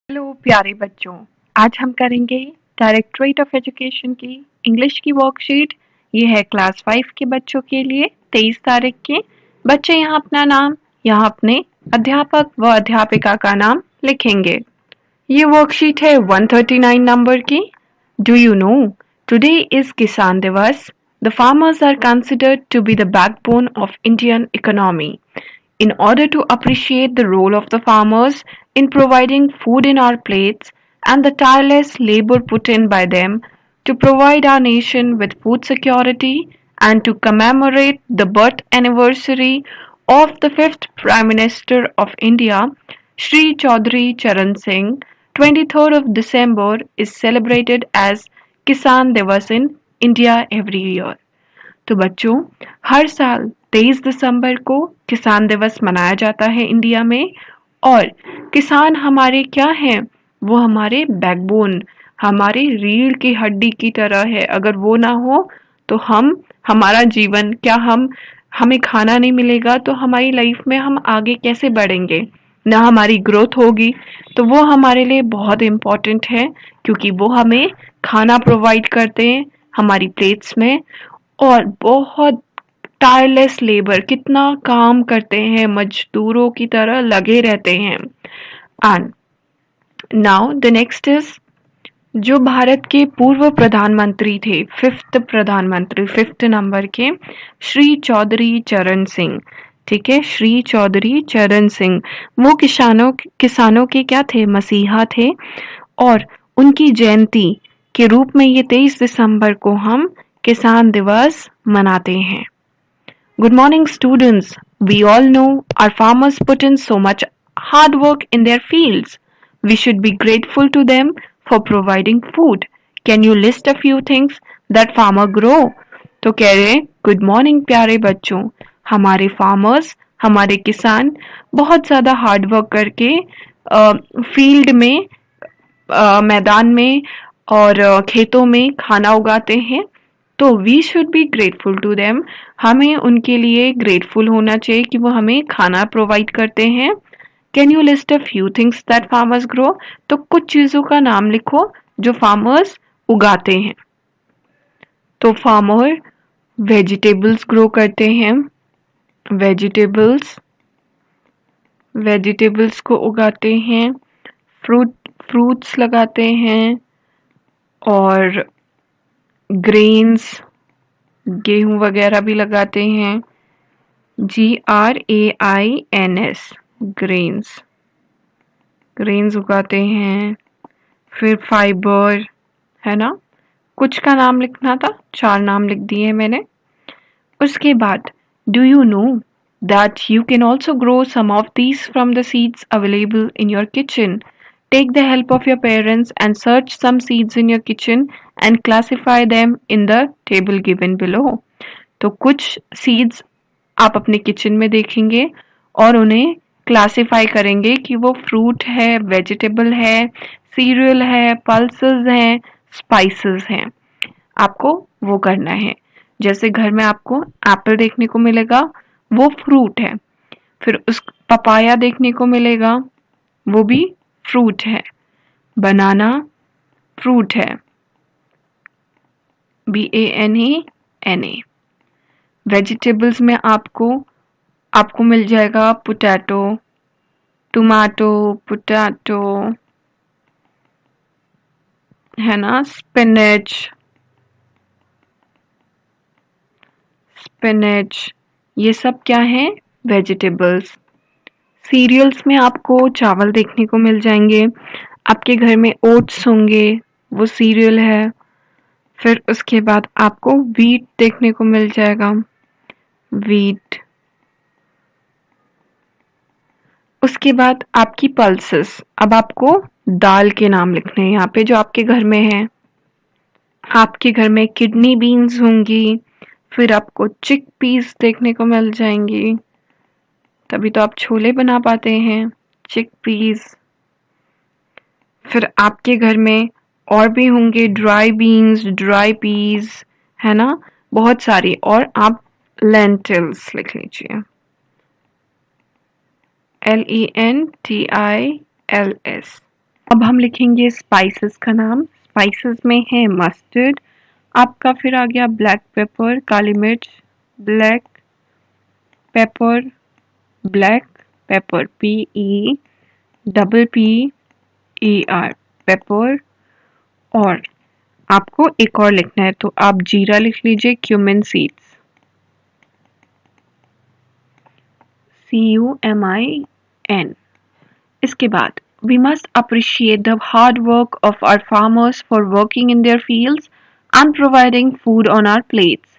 Hello प्यारे बच्चों, आज हम करेंगे डायरेक्टरेट ऑफ एजुकेशन की इंग्लिश की वर्कशीट। ये है क्लास 5 के बच्चों के लिए 23 तारीख के। बच्चे यहाँ अपना नाम, यहाँ अपने अध्यापक व अध्यापिका का नाम लिखेंगे। ये वर्कशीट है 139 नंबर की। Do you know today is किसान दिवस। The farmers are considered to be the backbone of Indian economy. In order to appreciate the role of the farmers in providing food in our plates and the tireless labor put in by them to provide our nation with food security and to commemorate the birth anniversary of the fifth Prime Minister of India, Shri Chaudhry Charan Singh, 23rd of December is celebrated as Kisan Divas in India every year. तो बच्चों, हर साल 23 दिसंबर को किसान दिवस मनाया जाता है India में। और किसान हमारे क्या हैं? वो हमारे बैकबोन, हमारे रीढ़ की हड्डी की तरह है। अगर वो ना हो तो हमारा जीवन क्या, हमें खाना नहीं मिलेगा तो हमारी लाइफ में हम आगे कैसे बढ़ेंगे, ना हमारी ग्रोथ होगी। तो वो हमारे लिए बहुत इम्पोर्टेंट है, क्योंकि वो हमें खाना प्रोवाइड करते हैं हमारी प्लेट्स में। और बहुत टायरलेस लेबर, कितना काम करते हैं, मजदूरों की तरह लगे रहते हैं। And now the next is, जो भारत के पूर्व प्रधानमंत्री थे, फिफ्थ नंबर के, श्री चौधरी चरण सिंह। ठीक है, श्री चौधरी चरण सिंह, वो किसानों के क्या थे? मसीहा थे। और उनकी जयंती के रूप में ये 23 दिसंबर को हम किसान दिवस मनाते हैं। Good morning, students. We all know our farmers put in so much hard work in their fields. We should be grateful to them for providing food. Can you list a few things that farmer grow? तो कह रहे, good morning प्यारे बच्चों, हमारे farmers, हमारे किसान बहुत ज़्यादा हार्ड वर्क करके फील्ड में, मैदान में और खेतों में खाना उगाते हैं। तो we should be grateful to them, हमें उनके लिए ग्रेटफुल होना चाहिए कि वो हमें खाना प्रोवाइड करते हैं। Can you list a few things that farmers grow? तो कुछ चीज़ों का नाम लिखो जो फार्मर्स उगाते हैं। तो फार्मर वेजिटेबल्स ग्रो करते हैं, वेजिटेबल्स को उगाते हैं, फ्रूट्स लगाते हैं, और ग्रेन्स, गेहूं वगैरह भी लगाते हैं। GRAINS, ग्रेन्स उगाते हैं। फिर फाइबर, है ना, कुछ का नाम लिखना था, 4 नाम लिख दिए मैंने। उसके बाद, do you no that you can also grow some of these from the seeds available in your kitchen? Take the help of your parents and search some seeds in your kitchen and classify them in the table given below. तो कुछ seeds आप अपने kitchen में देखेंगे और उन्हें classify करेंगे कि वो फ्रूट है, वेजिटेबल है, सीरियल है, पल्सेस हैं, स्पाइसेस हैं। आपको वो करना है। जैसे घर में आपको एप्पल देखने को मिलेगा, वो फ्रूट है। फिर उस पपाया देखने को मिलेगा, वो भी फ्रूट है। बनाना फ्रूट है, BANANA। वेजिटेबल्स में आपको मिल जाएगा पोटैटो, टमाटो, पोटैटो, है ना, स्पिनच, ये सब क्या है? वेजिटेबल्स। सीरियल्स में आपको चावल देखने को मिल जाएंगे। आपके घर में ओट्स होंगे, वो सीरियल है। फिर उसके बाद आपको व्हीट देखने को मिल जाएगा, व्हीट। उसके बाद आपकी पल्सेस। अब आपको दाल के नाम लिखने हैं यहाँ पे जो आपके घर में है। आपके घर में किडनी बीन्स होंगी, फिर आपको चिक पीस देखने को मिल जाएंगी, तभी तो आप छोले बना पाते हैं, चिक पीस। फिर आपके घर में और भी होंगे ड्राई बीन्स, ड्राई पीस, है ना, बहुत सारी। और आप लेंटिल्स लिख लीजिए, LENTILS। अब हम लिखेंगे स्पाइसेस का नाम। स्पाइसेस में है मस्टर्ड, आपका फिर आ गया ब्लैक पेपर काली मिर्च, black pepper, black pepper PEPPER paper. और आपको एक और लिखना है तो आप जीरा लिख लीजिए, क्यूमिन सीड्स CUMIN। इसके बाद we must appreciate the hard work of our farmers for working in their fields and providing food on our plates.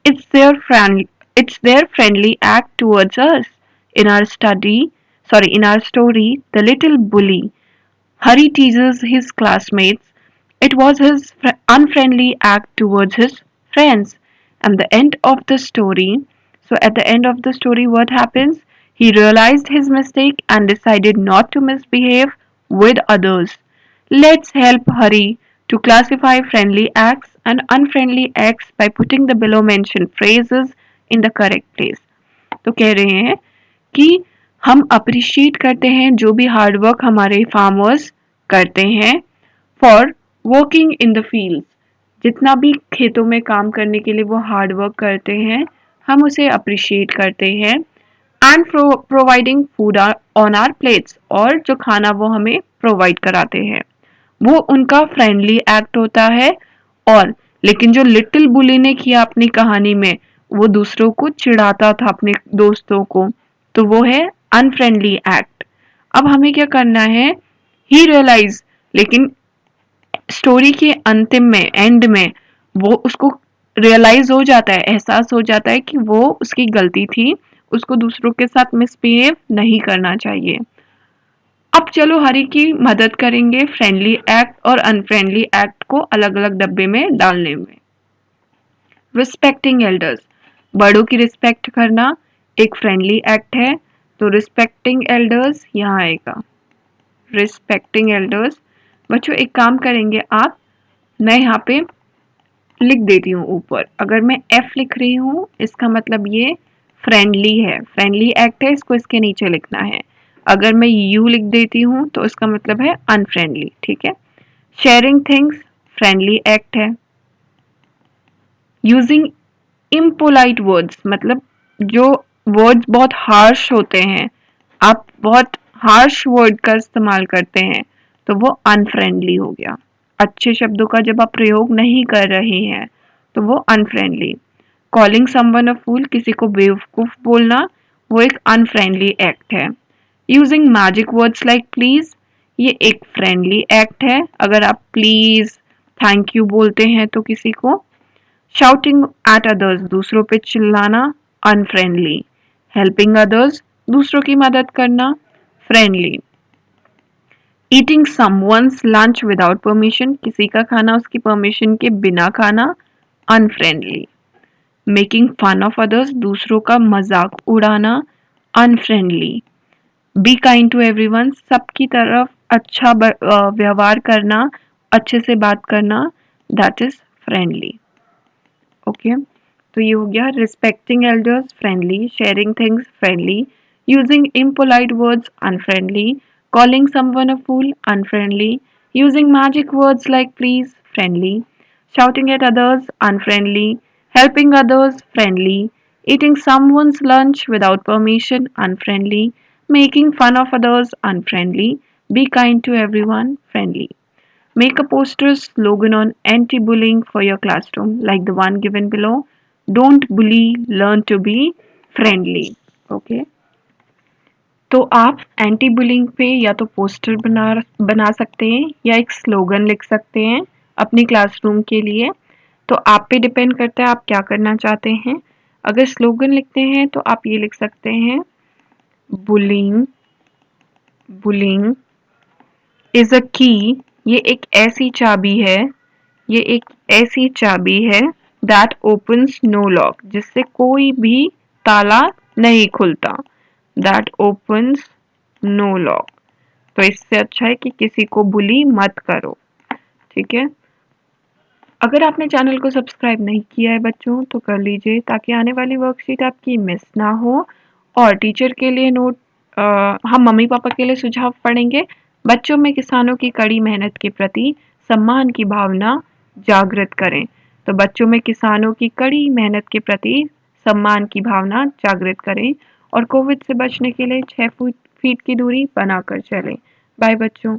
It's their friendly act towards us. In our in our story, the little bully Hari teases his classmates. It was his unfriendly act towards his friends. And the end of the story. So at the end of the story, what happens? He realized his mistake and decided not to misbehave with others. Let's help Hari to classify friendly acts and unfriendly acts by putting the below mentioned phrases in the correct place. तो कह रहे हैं कि हम appreciate करते हैं जो भी हार्ड वर्क हमारे फार्मर्स करते हैं for working in the field. जितना भी खेतों में काम करने के लिए वो हार्ड वर्क करते हैं, हम उसे अप्रिशिएट करते हैं। And providing food on our plates, और जो खाना वो हमें प्रोवाइड कराते हैं वो उनका फ्रेंडली एक्ट होता है। और लेकिन जो लिटिल बुली ने किया अपनी कहानी में, वो दूसरों को चिढ़ाता था अपने दोस्तों को, तो वो है अनफ्रेंडली एक्ट। अब हमें क्या करना है, ही रियलाइज, लेकिन स्टोरी के अंतिम में एंड में वो उसको रियलाइज हो जाता है, एहसास हो जाता है कि वो उसकी गलती थी, उसको दूसरों के साथ मिसबिहेव नहीं करना चाहिए। अब चलो हरी की मदद करेंगे फ्रेंडली एक्ट और अनफ्रेंडली एक्ट को अलग अलग डब्बे में डालने में। रिस्पेक्टिंग एल्डर्स, बड़ों की रिस्पेक्ट करना एक फ्रेंडली एक्ट है, तो रिस्पेक्टिंग एल्डर्स यहाँ आएगा। Respecting elders. बच्चों एक काम करेंगे आप, मैं यहाँ पे लिख देती हूँ ऊपर। अगर मैं F लिख रही हूँ इसका मतलब ये फ्रेंडली है, फ्रेंडली एक्ट है, इसको इसके नीचे लिखना है। अगर मैं U लिख देती हूँ तो इसका मतलब है अनफ्रेंडली, ठीक है। शेयरिंग थिंग्स फ्रेंडली एक्ट है। यूजिंग इम्पोलाइट वर्ड्स, मतलब जो वर्ड्स बहुत हार्श होते हैं, आप बहुत हार्श वर्ड का इस्तेमाल करते हैं, तो वो अनफ्रेंडली हो गया। अच्छे शब्दों का जब आप प्रयोग नहीं कर रहे हैं तो वो अनफ्रेंडली। कॉलिंग समवन अ फूल, किसी को बेवकूफ बोलना, वो एक अनफ्रेंडली एक्ट है। Using magic words like please, ये एक फ्रेंडली एक्ट है। अगर आप प्लीज, थैंक यू बोलते हैं तो किसी को। शाउटिंग एट अदर्स, दूसरों पे चिल्लाना, अनफ्रेंडली। हेल्पिंग अदर्स, दूसरों की मदद करना, friendly. Eating someone's lunch without permission, किसी का खाना उसकी परमिशन के बिना खाना, unfriendly. Making fun of others, दूसरों का मजाक उड़ाना, unfriendly. Be kind to everyone, सबकी तरफ अच्छा व्यवहार करना, अच्छे से बात करना, दैट इज फ्रेंडली। ओके, तो ये हो गया respecting elders friendly, sharing things friendly, using impolite words unfriendly, calling someone a fool unfriendly, using magic words like please friendly, shouting at others unfriendly, helping others friendly, eating someone's lunch without permission unfriendly, making fun of others unfriendly, be kind to everyone friendly. Make a poster slogan on anti-bullying for your classroom like the one given below. Don't bully, learn to be friendly. Okay. तो आप anti bullying पे या तो poster बना सकते हैं या एक स्लोगन लिख सकते हैं अपनी क्लासरूम के लिए। तो आप पे डिपेंड करता है आप क्या करना चाहते हैं। अगर स्लोगन लिखते हैं तो आप ये लिख सकते हैं, बुलिंग बुलिंग इज अ की, ये एक ऐसी चाबी है, ये एक ऐसी चाबी है दैट ओपन्स नो लॉक, जिससे कोई भी ताला नहीं खुलता। That opens no lock. तो इससे अच्छा है कि किसी को बुली मत करो, ठीक है। अगर आपने चैनल को सब्सक्राइब नहीं किया है बच्चों तो कर लीजिए, ताकि आने वाली वर्कशीट आपकी मिस ना हो। और टीचर के लिए नोट, हम मम्मी पापा के लिए सुझाव पढ़ेंगे, बच्चों में किसानों की कड़ी मेहनत के प्रति सम्मान की भावना जागृत करें। तो बच्चों में किसानों की कड़ी मेहनत के प्रति सम्मान की भावना जागृत करें और कोविड से बचने के लिए 6 फीट की दूरी बनाकर चलें। बाय बच्चों।